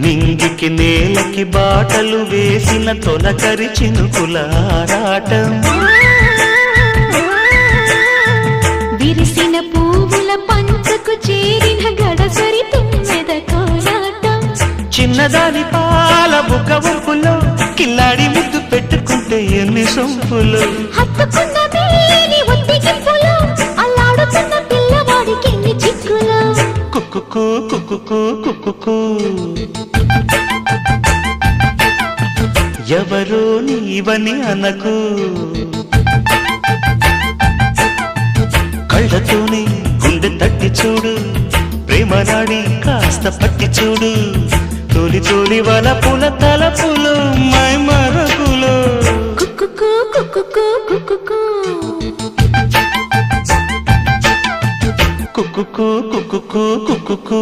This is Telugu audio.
నింగికి నేలకి బాటలు వేసిన తొలకరి చినుకుల ఆరాటం, విరిసిన పువ్వుల పంచకు చేరిన గడసరి తుమ్మెద కోలాటం, చిన్నదాని పాల బుక్క ఉప్పులో కిల్లాడి ముద్దు పెట్టుకుంటే ఎన్ని సొంపులు, హత్తుకున్న మేని ఒత్తిగింపులో అల్లాడుతున్న పిల్లవాడికి ఎన్ని చిక్కులు. కుక్కుకు కుక్కుకు కుక్కుకు ఎవరో నీవని అనకు, కళ్ళతోనే గుండె తట్టి చూడు, ప్రేమ నాడి కాస్త పట్టి చూడు, తోలి తోలి వలపుల తలపులు మై మరపులు. కుక్కుకు కుక్కుకు కుక్కుకు కుక్కుకు కుక్కుకు కుక్కుకు